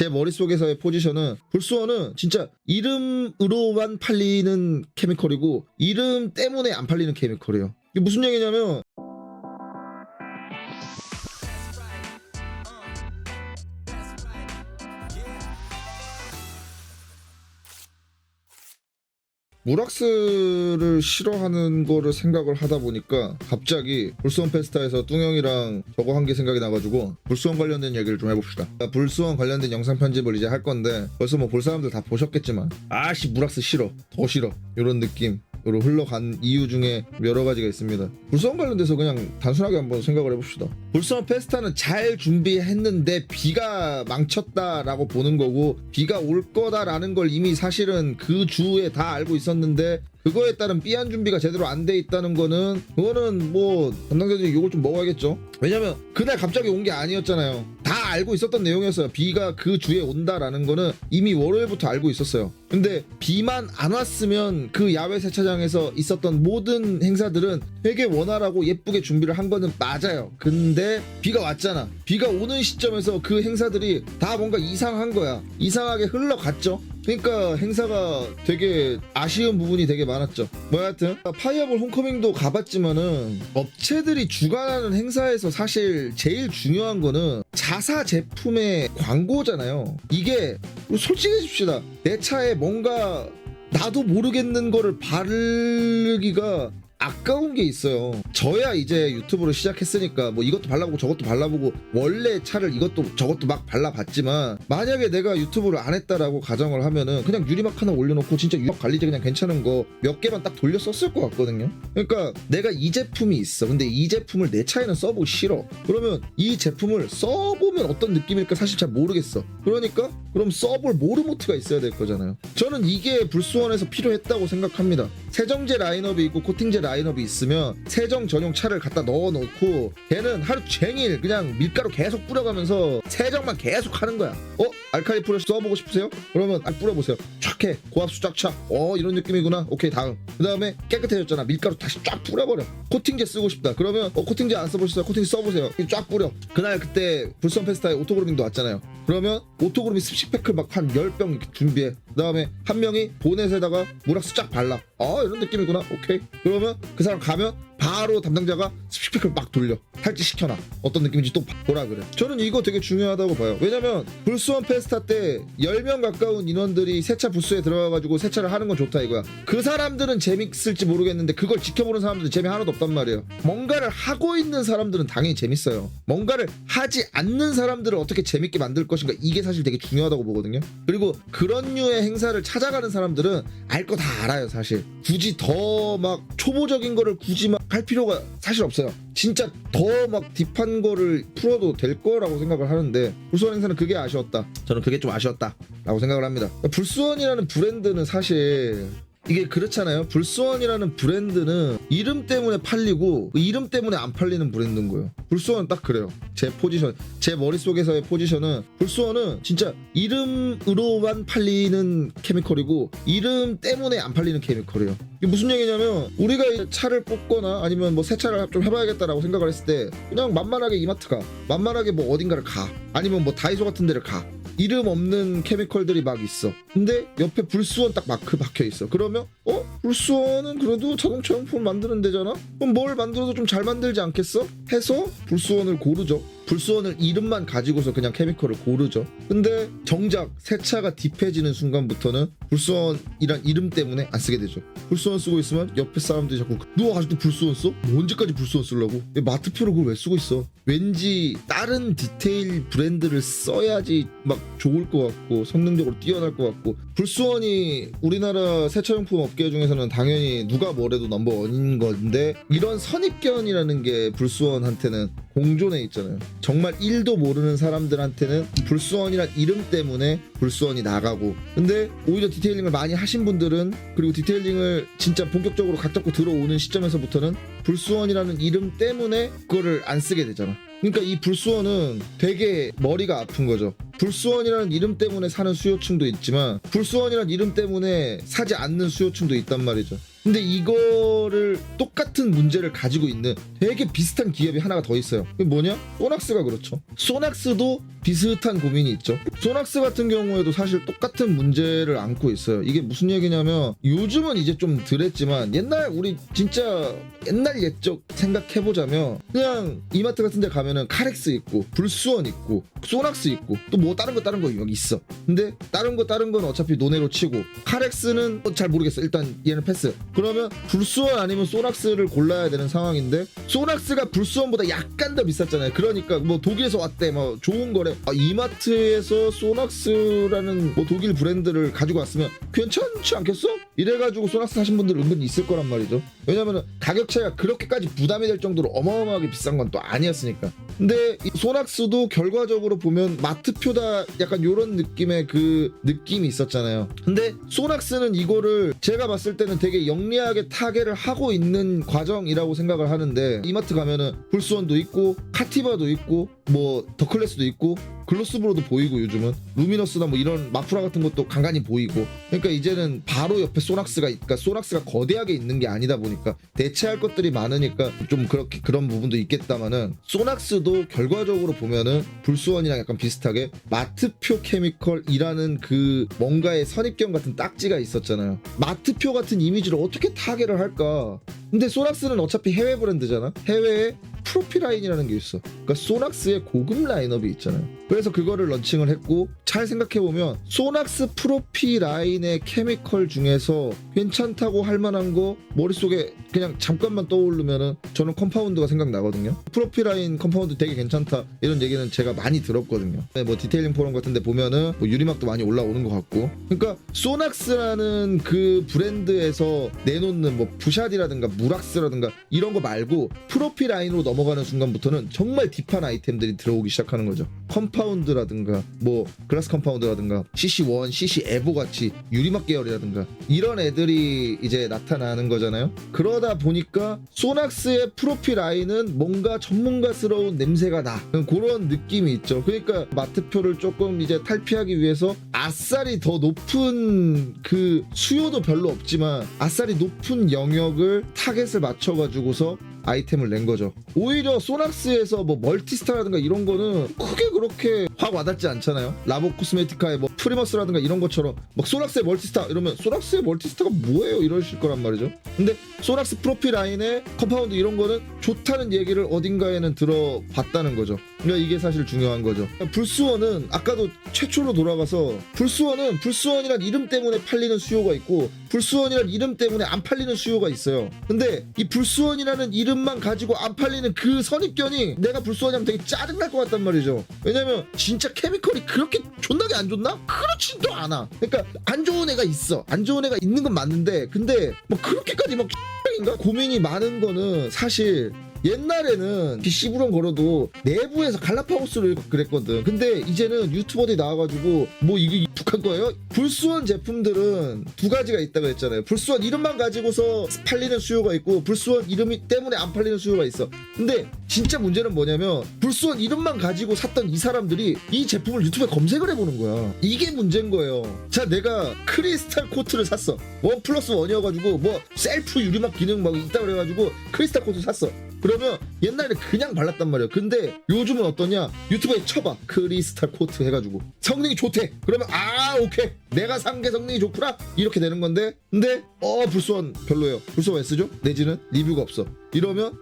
제 머릿속에서의 포지션은 불스원은 진짜 이름으로만 팔리는 케미컬이고 이름 때문에 안 팔리는 케미컬이에요. 이게 무슨 얘기냐면 무락스를 싫어하는 거를 생각을 하다 보니까 갑자기 불스원 페스타에서 뚱형이랑 저거 한 게 생각이 나가지고 불스원 관련된 얘기를 좀 해봅시다. 불스원 관련된 영상 편집을 이제 할 건데 벌써 뭐 볼 사람들 다 보셨겠지만 아씨 무락스 싫어 더 싫어 이런 느낌으로 흘러간 이유 중에 여러 가지가 있습니다. 불스원 관련돼서 그냥 단순하게 한번 생각을 해봅시다. 불스원 페스타는 잘 준비했는데 비가 망쳤다라고 보는 거고 비가 올 거다라는 걸 이미 사실은 그 주에 다 알고 있었는데 그거에 따른 삐안 준비가 제대로 안 돼 있다는 거는 그거는 뭐 담당자들이 욕을 좀 먹어야겠죠. 왜냐면 그날 갑자기 온 게 아니었잖아요. 다 알고 있었던 내용이었어요. 비가 그 주에 온다라는 거는 이미 월요일부터 알고 있었어요. 근데 비만 안 왔으면 그 야외 세차장에서 있었던 모든 행사들은 되게 원활하고 예쁘게 준비를 한 거는 맞아요. 근데 비가 왔잖아. 비가 오는 시점에서 그 행사들이 다 뭔가 이상한 거야. 이상하게 흘러갔죠. 그러니까 행사가 되게 아쉬운 부분이 되게 많았죠. 뭐 하여튼 파이어볼 홈커밍도 가봤지만은 업체들이 주관하는 행사에서 사실 제일 중요한 거는 자사 제품의 광고잖아요. 이게 솔직해집시다. 내 차에 뭔가 나도 모르겠는 거를 바르기가 아까운 게 있어요. 저야 이제 유튜브를 시작했으니까 뭐 이것도 발라보고 저것도 발라보고 원래 차를 이것도 저것도 막 발라봤지만 만약에 내가 유튜브를 안 했다라고 가정을 하면은 그냥 유리막 하나 올려놓고 진짜 유럽 관리제 그냥 괜찮은 거 몇 개만 딱 돌려 썼을 것 같거든요. 그러니까 내가 이 제품이 있어. 근데 이 제품을 내 차에는 써보기 싫어. 그러면 이 제품을 써보면 어떤 느낌일까 사실 잘 모르겠어. 그러니까 그럼 써볼 모르모트가 있어야 될 거잖아요. 저는 이게 불스원에서 필요했다고 생각합니다. 세정제 라인업이 있고 코팅제 라인업이 있으면 세정 전용 차를 갖다 넣어놓고 걔는 하루 종일 그냥 밀가루 계속 뿌려가면서 세정만 계속 하는 거야. 알칼리 프레쉬 써보고 싶으세요? 그러면 딱 뿌려보세요. 촥 해. 고압수 쫙 차. 이런 느낌이구나. 오케이 다음. 그 다음에 깨끗해졌잖아. 밀가루 다시 쫙 뿌려버려. 코팅제 쓰고 싶다. 그러면 코팅제 안 써보셨어요? 코팅제 써보세요. 쫙 뿌려. 그날 그때 불스원 페스타에 오토그루밍도 왔잖아요. 그러면 오토그루밍 습식팩을 막 한 10병 이렇게 준비해. 그 다음에 한 명이 보넷에다가 무락스 쫙 발라. 이런 느낌이구나. 오케이. 그러면 그 사람 가면 바로 담당자가 습식팩을 막 돌려. 탈지시켜놔. 어떤 느낌인지 또 보라 그래. 저는 이거 되게 중요하다고 봐요. 왜냐면 불스원 페스타 때 10명 가까운 인원들이 세차 부스에 들어가가지고 세차를 하는 건 좋다 이거야. 그 사람들은 재밌을지 모르겠는데 그걸 지켜보는 사람들은 재미 하나도 없단 말이에요. 뭔가를 하고 있는 사람들은 당연히 재밌어요. 뭔가를 하지 않는 사람들을 어떻게 재밌게 만들 것인가 이게 사실 되게 중요하다고 보거든요. 그리고 그런 류의 행사를 찾아가는 사람들은 알 거 다 알아요 사실. 굳이 더 막 초보적인 거를 굳이 막 할 필요가 사실 없어요. 진짜 더 막 딥한 거를 풀어도 될 거라고 생각을 하는데 불스원 행사는 그게 아쉬웠다. 저는 그게 좀 아쉬웠다 라고 생각을 합니다. 불스원이라는 브랜드는 사실 이게 그렇잖아요. 불스원이라는 브랜드는 이름 때문에 팔리고 그 이름 때문에 안 팔리는 브랜드인 거예요. 불스원은 딱 그래요. 제 포지션, 제 머릿속에서의 포지션은 불스원은 진짜 이름으로만 팔리는 케미컬이고 이름 때문에 안 팔리는 케미컬이에요. 이게 무슨 얘기냐면 우리가 차를 뽑거나 아니면 뭐 세차를 좀 해봐야겠다라고 생각을 했을 때 그냥 만만하게 이마트 가, 만만하게 뭐 어딘가를 가, 아니면 뭐 다이소 같은 데를 가. 이름 없는 케미컬들이 막 있어. 근데 옆에 불스원 딱 마크 박혀 있어. 그러면 불스원은 그래도 자동차 용품 만드는 데잖아? 그럼 뭘 만들어도 좀 잘 만들지 않겠어? 해서 불스원을 고르죠. 불스원을 이름만 가지고서 그냥 케미컬을 고르죠. 근데 정작 세차가 딥해지는 순간부터는 불스원이란 이름 때문에 안 쓰게 되죠. 불스원 쓰고 있으면 옆에 사람들이 자꾸 너 아직도 불스원 써? 뭐 언제까지 불스원 쓰려고? 마트표로 그걸 왜 쓰고 있어? 왠지 다른 디테일 브랜드를 써야지 막 좋을 것 같고 성능적으로 뛰어날 것 같고. 불스원이 우리나라 세차용품 업계 중에서는 당연히 누가 뭐래도 넘버원인 건데 이런 선입견이라는 게 불스원한테는 공존해 있잖아요. 정말 1도 모르는 사람들한테는 불스원이란 이름 때문에 불스원이 나가고, 근데 오히려 디테일링을 많이 하신 분들은 그리고 디테일링을 진짜 본격적으로 각 잡고 들어오는 시점에서부터는 불스원이라는 이름 때문에 그거를 안 쓰게 되잖아. 그러니까 이 불스원은 되게 머리가 아픈 거죠. 불스원이라는 이름 때문에 사는 수요층도 있지만 불스원이라는 이름 때문에 사지 않는 수요층도 있단 말이죠. 근데 이거를 똑같은 문제를 가지고 있는 되게 비슷한 기업이 하나가 더 있어요. 그게 뭐냐? 소낙스가 그렇죠. 소낙스도 비슷한 고민이 있죠. 소낙스 같은 경우에도 사실 똑같은 문제를 안고 있어요. 이게 무슨 얘기냐면 요즘은 이제 좀 덜했지만 옛날 우리 진짜 옛날 옛적 생각해보자면 그냥 이마트 같은 데 가면은 카렉스 있고 불스원 있고 소낙스 있고 또 뭐 다른 거 여기 있어. 근데 다른 건 어차피 논외로 치고 카렉스는 잘 모르겠어. 일단 얘는 패스. 그러면 불스원 아니면 소낙스를 골라야 되는 상황인데 소낙스가 불스원보다 약간 더 비쌌잖아요. 그러니까 뭐 독일에서 왔대 뭐 좋은 거래. 이마트에서 소낙스라는 뭐 독일 브랜드를 가지고 왔으면 괜찮지 않겠어? 이래가지고 소낙스 사신 분들 은근히 있을 거란 말이죠. 왜냐면은 가격 차이가 그렇게까지 부담이 될 정도로 어마어마하게 비싼 건 또 아니었으니까. 근데 이 소낙스도 결과적으로 보면 마트표다 약간 요런 느낌의 그 느낌이 있었잖아요. 근데 소낙스는 이거를 제가 봤을 때는 되게 영리하게 타겟을 하고 있는 과정이라고 생각을 하는데 이마트 가면은 불스원도 있고 카티바도 있고 뭐 더클래스도 있고 글로스브로도 보이고 요즘은 루미너스나 뭐 이런 마프라 같은 것도 간간히 보이고 그러니까 이제는 바로 옆에 소낙스가 그러니까 소낙스가 거대하게 있는 게 아니다 보니까 대체할 것들이 많으니까 좀 그렇게 그런 부분도 있겠다마는 소낙스도 결과적으로 보면은 불스원이랑 약간 비슷하게 마트표 케미컬이라는 그 뭔가의 선입견 같은 딱지가 있었잖아요. 마트표 같은 이미지를 어떻게 타겟을 할까? 근데 소낙스는 어차피 해외 브랜드잖아. 해외에 프로피라인이라는 게 있어. 그러니까 소낙스의 고급 라인업이 있잖아요. 그래서 그거를 런칭을 했고 잘 생각해보면 소낙스 프로피 라인의 케미컬 중에서 괜찮다고 할 만한 거 머릿속에 그냥 잠깐만 떠오르면은 저는 컴파운드가 생각나거든요. 프로피 라인 컴파운드 되게 괜찮다 이런 얘기는 제가 많이 들었거든요. 뭐 디테일링 포럼 같은 데 보면은 뭐 유리막도 많이 올라오는 것 같고 그러니까 소낙스라는 그 브랜드에서 내놓는 뭐 부샤디라든가 무락스라든가 이런 거 말고 프로피 라인으로 넘어가는 순간부터는 정말 딥한 아이템들이 들어오기 시작하는 거죠. 컴파운드라든가 뭐 글라스 컴파운드라든가 CC1, CC 에보 같이 유리막 계열이라든가 이런 애들이 이제 나타나는 거잖아요. 그러다 보니까 소낙스의 프로필 라인은 뭔가 전문가스러운 냄새가 나 그런 느낌이 있죠. 그러니까 마트표를 조금 이제 탈피하기 위해서 아싸리 더 높은 그 수요도 별로 없지만 아싸리 높은 영역을 타겟을 맞춰가지고서 아이템을 낸 거죠. 오히려 소낙스에서 뭐 멀티스타라든가 이런 거는 크게 그렇게 확 와닿지 않잖아요. 라보 코스메티카의 뭐 프리머스라든가 이런 것처럼 막 소낙스의 멀티스타 이러면 소낙스의 멀티스타가 뭐예요? 이러실 거란 말이죠. 근데 소낙스 프로필 라인의 컴파운드 이런 거는 좋다는 얘기를 어딘가에는 들어봤다는 거죠. 그러니까 이게 사실 중요한 거죠. 불스원은 아까도 최초로 돌아가서 불스원은 불스원이란 이름 때문에 팔리는 수요가 있고 불스원이란 이름 때문에 안 팔리는 수요가 있어요. 근데 이 불스원이라는 이름만 가지고 안 팔리는 그 선입견이 내가 불스원이라면 되게 짜증날 것 같단 말이죠. 왜냐면 진짜 케미컬이 그렇게 존나게 안 좋나? 그렇지도 않아. 그러니까 안 좋은 애가 있어. 안 좋은 애가 있는 건 맞는데 근데 뭐 그렇게까지 막 인가 고민이 많은 거는 사실 옛날에는 씨부렁 걸어도 내부에서 갈라파고스를 그랬거든. 근데 이제는 유튜버들이 나와가지고 뭐 이게 북한 거예요? 불스원 제품들은 두 가지가 있다고 했잖아요. 불스원 이름만 가지고서 팔리는 수요가 있고 불스원 이름이 때문에 안 팔리는 수요가 있어. 근데 진짜 문제는 뭐냐면 불스원 이름만 가지고 샀던 이 사람들이 이 제품을 유튜브에 검색을 해보는 거야. 이게 문제인 거예요. 자, 내가 크리스탈 코트를 샀어. 1+1이어가지고 뭐 셀프 유리막 기능 막 있다 그래가지고 크리스탈 코트 샀어. 그러면 옛날에 그냥 발랐단 말이야. 근데 요즘은 어떠냐? 유튜브에 쳐봐. 크리스탈 코트 해가지고 성능이 좋대. 그러면 오케이. 내가 산 게 성능이 좋구나. 이렇게 되는 건데 근데 불스원 별로예요. 불스원 왜 쓰죠? 내지는 리뷰가 없어. 이러면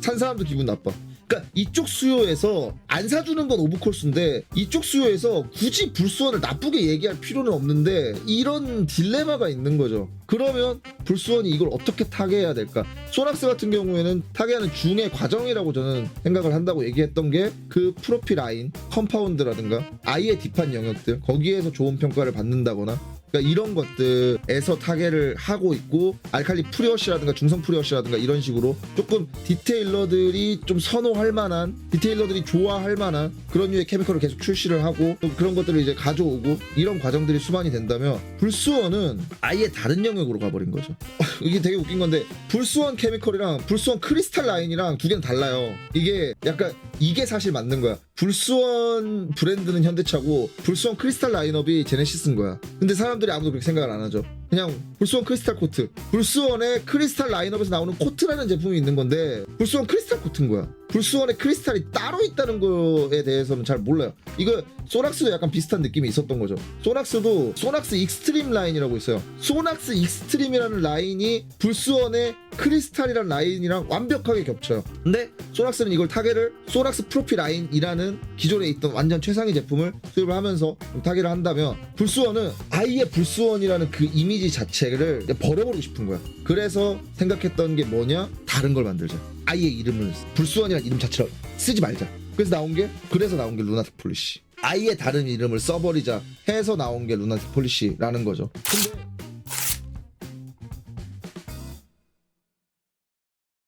산 사람도 기분 나빠. 그러니까 이쪽 수요에서 안 사주는 건 오브콜스인데 이쪽 수요에서 굳이 불스원을 나쁘게 얘기할 필요는 없는데 이런 딜레마가 있는 거죠. 그러면 불스원이 이걸 어떻게 타개해야 될까? 소낙스 같은 경우에는 타개하는 중의 과정이라고 저는 생각을 한다고 얘기했던 게 그 프로필 라인, 컴파운드라든가 아예 딥한 영역들 거기에서 좋은 평가를 받는다거나 그러니까 이런 것들에서 타겟을 하고 있고 알칼리 프리워시라든가 중성 프리워시라든가 이런 식으로 조금 디테일러들이 좀 선호할 만한 디테일러들이 좋아할 만한 그런 류의 케미컬을 계속 출시를 하고 또 그런 것들을 이제 가져오고 이런 과정들이 수반이 된다면 불스원은 아예 다른 영역으로 가버린 거죠. 이게 되게 웃긴 건데 불스원 케미컬이랑 불스원 크리스탈 라인이랑 두 개는 달라요. 이게 약간 이게 사실 맞는 거야. 불스원 브랜드는 현대차고 불스원 크리스탈 라인업이 제네시스인 거야. 근데 사람들이 아무도 그렇게 생각을 안 하죠. 그냥 불스원 크리스탈 코트, 불스원의 크리스탈 라인업에서 나오는 코트라는 제품이 있는 건데 불스원 크리스탈 코트인 거야. 불스원의 크리스탈이 따로 있다는 거에 대해서는 잘 몰라요. 이거 소낙스도 약간 비슷한 느낌이 있었던 거죠. 소낙스도 소낙스 익스트림 라인이라고 있어요. 소낙스 익스트림이라는 라인이 불스원의 크리스탈이라는 라인이랑 완벽하게 겹쳐요. 근데 소낙스는 이걸 타겟을 소낙스 프로피 라인이라는 기존에 있던 완전 최상위 제품을 수입을 하면서 타겟을 한다면 불스원은 아예 불스원이라는 그 이미지 자체를 버려버리고 싶은 거야. 그래서 생각했던 게 뭐냐? 다른 걸 만들자. 아예 이름을 불스원이라는 이름 자체를 쓰지 말자. 그래서 나온 게 루나틱 폴리시. 아예 다른 이름을 써버리자 해서 나온 게 루나틱 폴리시라는 거죠. 근데